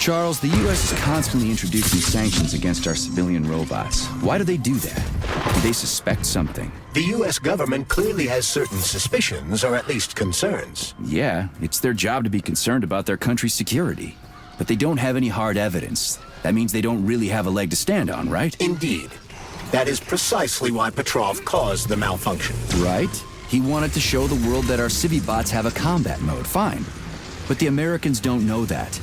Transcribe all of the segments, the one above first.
Charles, the U.S. is constantly introducing sanctions against our civilian robots. Why do they do that? Do they suspect something? The U.S. government clearly has certain suspicions, or at least concerns. Yeah, it's their job to be concerned about their country's security. But they don't have any hard evidence. That means they don't really have a leg to stand on, right? Indeed. That is precisely why Petrov caused the malfunction. Right? He wanted to show the world that our civi-bots have a combat mode, fine. But the Americans don't know that.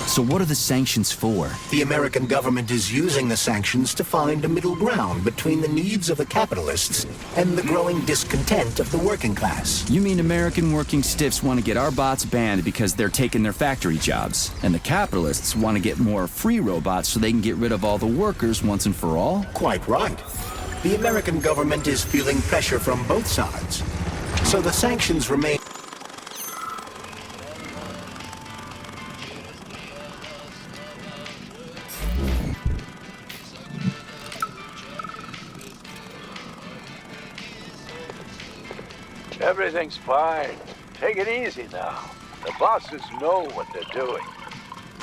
So what are the sanctions for? The American government is using the sanctions to find a middle ground between the needs of the capitalists and the growing discontent of the working class. You mean American working stiffs want to get our bots banned because they're taking their factory jobs, and the capitalists want to get more free robots so they can get rid of all the workers once and for all? Quite right. The American government is feeling pressure from both sides. So the sanctions remain. Everything's fine. Take it easy now. The bosses know what they're doing.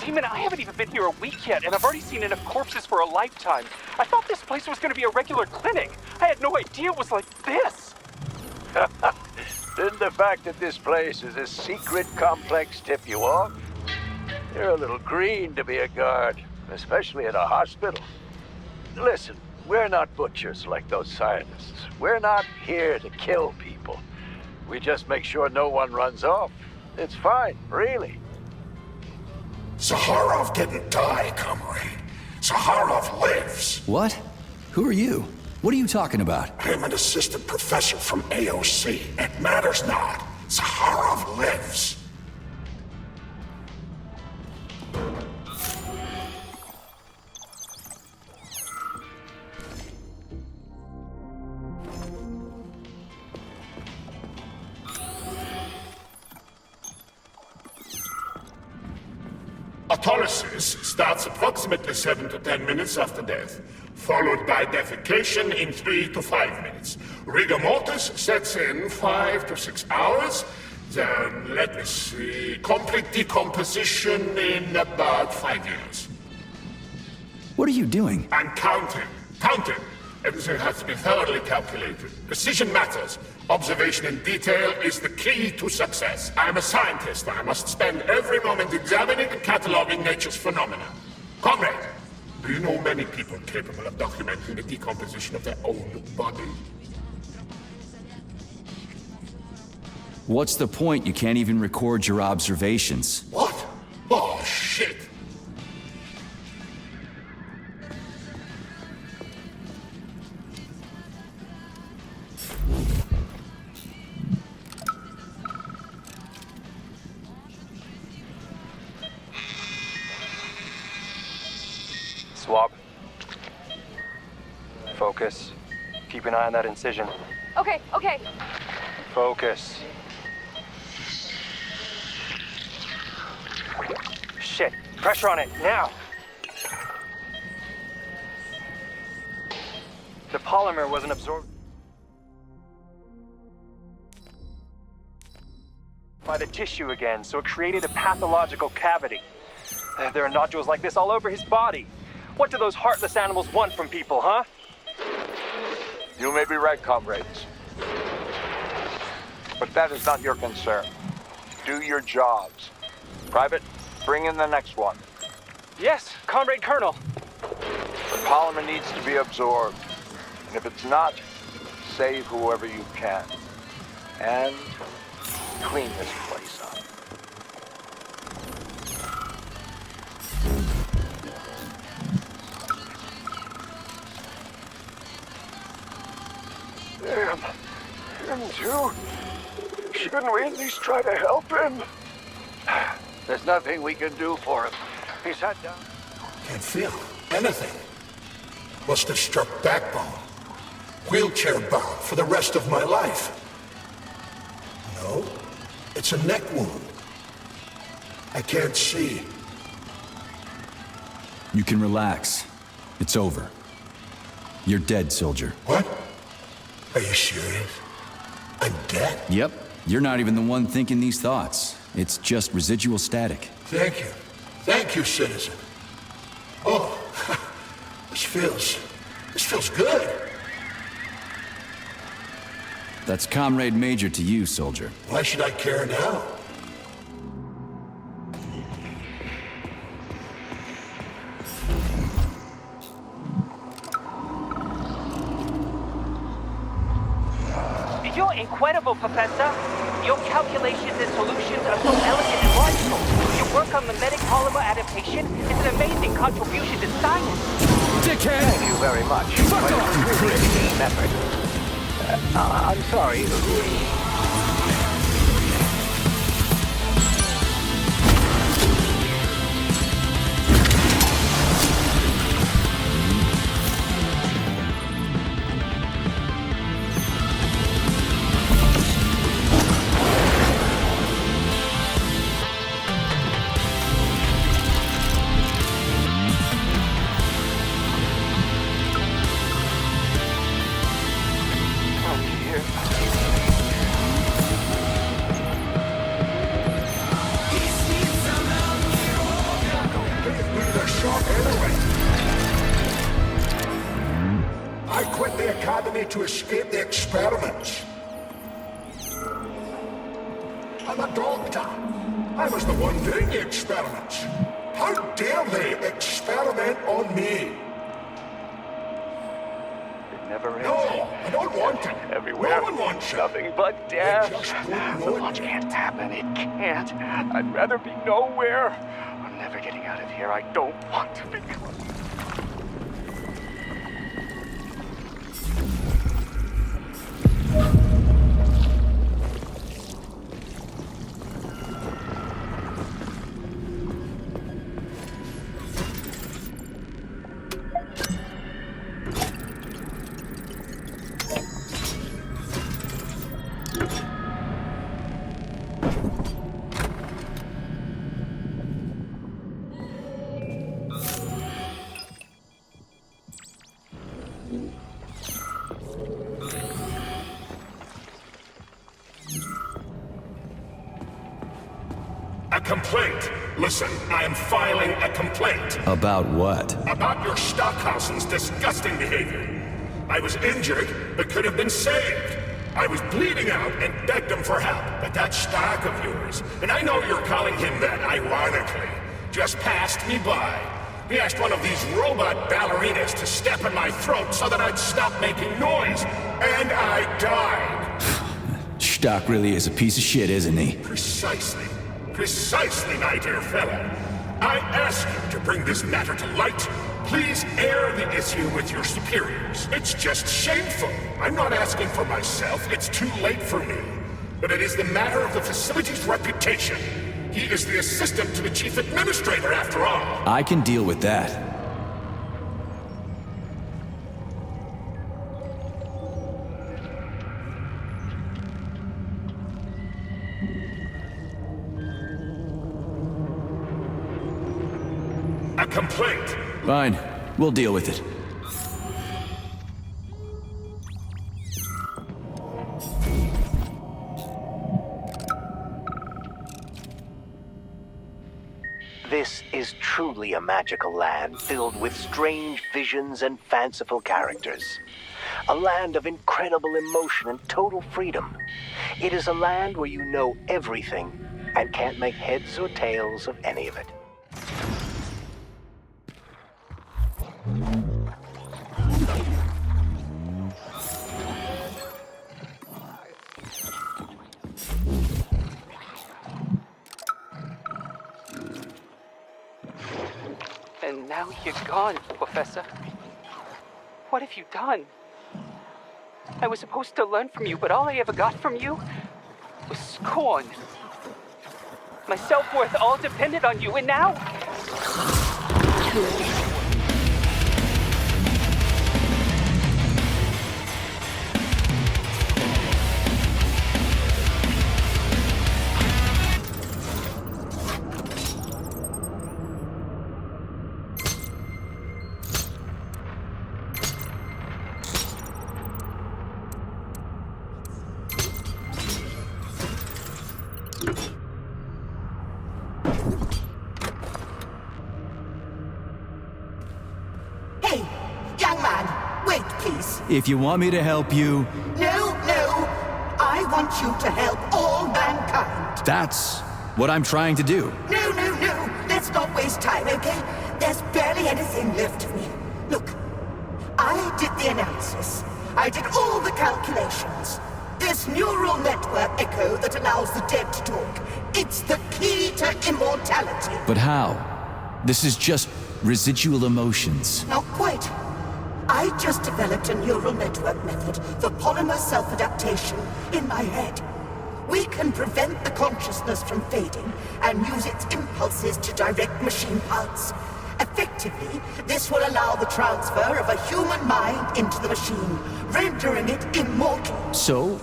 Damon, I haven't even been here a week yet, and I've already seen enough corpses for a lifetime. I thought this place was going to be a regular clinic. I had no idea it was like this. Didn't the fact that this place is a secret complex tip you off? You're a little green to be a guard, especially at a hospital. Listen, we're not butchers like those scientists. We're not here to kill people. We just make sure no one runs off. It's fine, really. Zaharov didn't die, comrade. Zaharov lives. What? Who are you? What are you talking about? I'm an assistant professor from AOC. It matters not. Zaharov lives. Autolysis starts approximately 7 to 10 minutes after death, followed by defecation in 3 to 5 minutes. Rigor mortis sets in 5 to 6 hours. Then, let me see, complete decomposition in about 5 years. What are you doing? I'm counting. Counting. Everything has to be thoroughly calculated. Precision matters. Observation in detail is the key to success. I'm a scientist. I must spend every moment examining and cataloging nature's phenomena. Comrade, do you know many people capable of documenting the decomposition of their own body? What's the point? You can't even record your observations. What? Oh, shit. Swab. Focus. Keep an eye on that incision. Okay. Focus. Shit. Pressure on it, now! The polymer wasn't absorbed by the tissue again, so it created a pathological cavity. There are nodules like this all over his body. What do those heartless animals want from people, huh? You may be right, comrades. But that is not your concern. Do your jobs. Private, bring in the next one. Yes, Comrade Colonel. The polymer needs to be absorbed. And if it's not, save whoever you can. And clean this place up. Damn. Him too? Shouldn't we at least try to help him? There's nothing we can do for him. He sat down. Can't feel anything. Must have struck backbone. Wheelchair bound for the rest of my life. No, it's a neck wound. I can't see. You can relax. It's over. You're dead, soldier. What? Are you serious? I'm dead? Yep. You're not even the one thinking these thoughts. It's just residual static. Thank you. Thank you, citizen. Oh, this feels good. That's Comrade Major to you, soldier. Why should I care now? You're incredible, Professor. Your calculations and solutions are so elegant and logical. Your work on mimetic polymer adaptation is an amazing contribution to science. Dickhead! Thank you very much. Fuck But off, you it's really prick! a team effort. I'm sorry. I quit the academy to escape the experiments. I'm a doctor. I was the one doing the experiments. How dare they experiment on me? It never ends. No, I don't want it. Everywhere. No one wants it. Nothing but death. They just won't know it. It can't happen. It can't. I'd rather be nowhere. I'm never getting out of here. I don't want to be. A complaint. Listen, I am filing a complaint. About what? About your Stockhausen's disgusting behavior. I was injured, but could have been saved. I was bleeding out and begged him for help, but that Stock of yours, and I know you're calling him that ironically, just passed me by. He asked one of these robot ballerinas to step in my throat so that I'd stop making noise, and I died. Stock really is a piece of shit, isn't he? Precisely, my dear fellow. I ask you to bring this matter to light. Please air the issue with your superiors. It's just shameful. I'm not asking for myself. It's too late for me. But it is the matter of the facility's reputation. He is the assistant to the chief administrator, after all. I can deal with that. A complaint. Fine. We'll deal with it. This is truly a magical land filled with strange visions and fanciful characters. A land of incredible emotion and total freedom. It is a land where you know everything and can't make heads or tails of any of it. And now you're gone, Professor. What have you done? I was supposed to learn from you, but all I ever got from you was scorn. My self-worth all depended on you, and now... if you want me to help you... No, no. I want you to help all mankind. That's what I'm trying to do. No, no, no. Let's not waste time, okay? There's barely anything left of me. Look, I did the analysis. I did all the calculations. This neural network echo that allows the dead to talk. It's the key to immortality. But how? This is just residual emotions. Not quite. I just developed a neural network method for polymer self-adaptation in my head. We can prevent the consciousness from fading and use its impulses to direct machine parts. Effectively, this will allow the transfer of a human mind into the machine, rendering it immortal. So?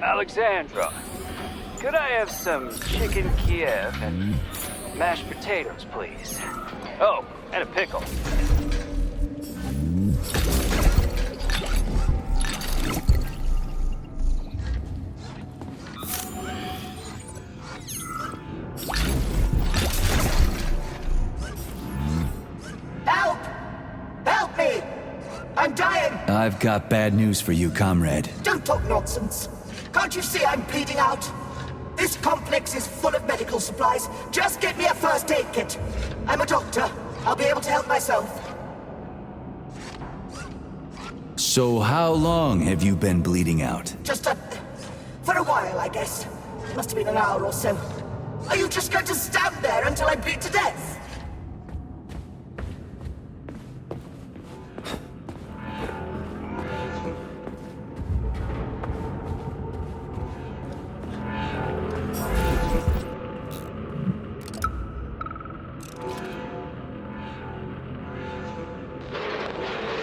Alexandra, could I have some chicken Kiev and mashed potatoes, please? Oh, and a pickle. Help! Help me! I'm dying! I've got bad news for you, comrade. Don't talk nonsense. Can't you see I'm bleeding out? This complex is full of medical supplies. Just get me a first aid kit. I'm a doctor. I'll be able to help myself. So how long have you been bleeding out? For a while, I guess. Must have been an hour or so. Are you just going to stand there until I bleed to death?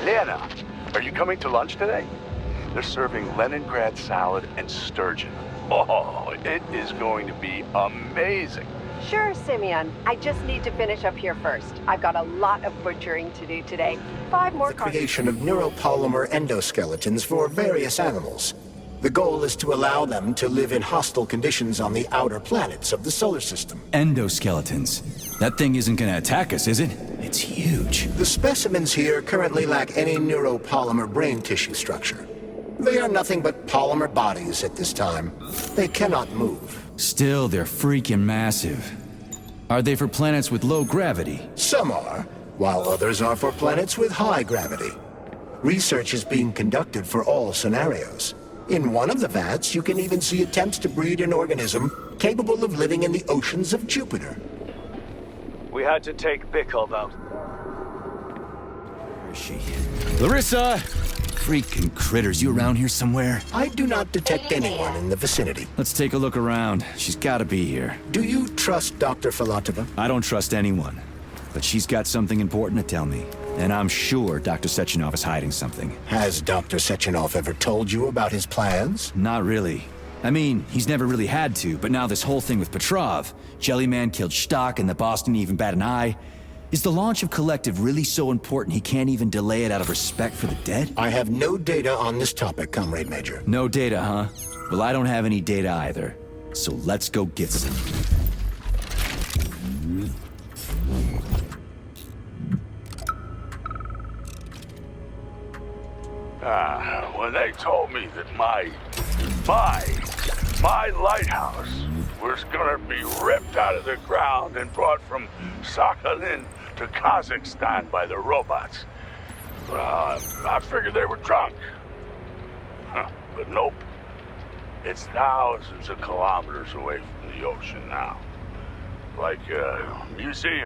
Lena, are you coming to lunch today? They're serving Leningrad salad and sturgeon. Oh, it is going to be amazing. Sure, Simeon. I just need to finish up here first. I've got a lot of butchering to do today. 5 more The creation of neuropolymer endoskeletons for various animals. The goal is to allow them to live in hostile conditions on the outer planets of the solar system. Endoskeletons. That thing isn't gonna attack us, is it? It's huge. The specimens here currently lack any neuropolymer brain tissue structure. They are nothing but polymer bodies at this time. They cannot move. Still, they're freaking massive. Are they for planets with low gravity? Some are, while others are for planets with high gravity. Research is being conducted for all scenarios. In one of the vats, you can even see attempts to breed an organism capable of living in the oceans of Jupiter. We had to take Bykov out. Where is she? Larissa! Freaking critters, you around here somewhere? I do not detect anyone in the vicinity. Let's take a look around. She's gotta be here. Do you trust Dr. Filatova? I don't trust anyone. But she's got something important to tell me. And I'm sure Dr. Sechenov is hiding something. Has Dr. Sechenov ever told you about his plans? Not really. I mean, he's never really had to, but now this whole thing with Petrov, Jellyman killed Stock and the boss didn't even bat an eye. Is the launch of Collective really so important he can't even delay it out of respect for the dead? I have no data on this topic, Comrade Major. No data, huh? Well, I don't have any data either. So let's go get some. When they told me that my lighthouse was gonna be ripped out of the ground and brought from Sakhalin to Kazakhstan by the robots, I figured they were drunk. But nope. It's thousands of kilometers away from the ocean now. Like a museum.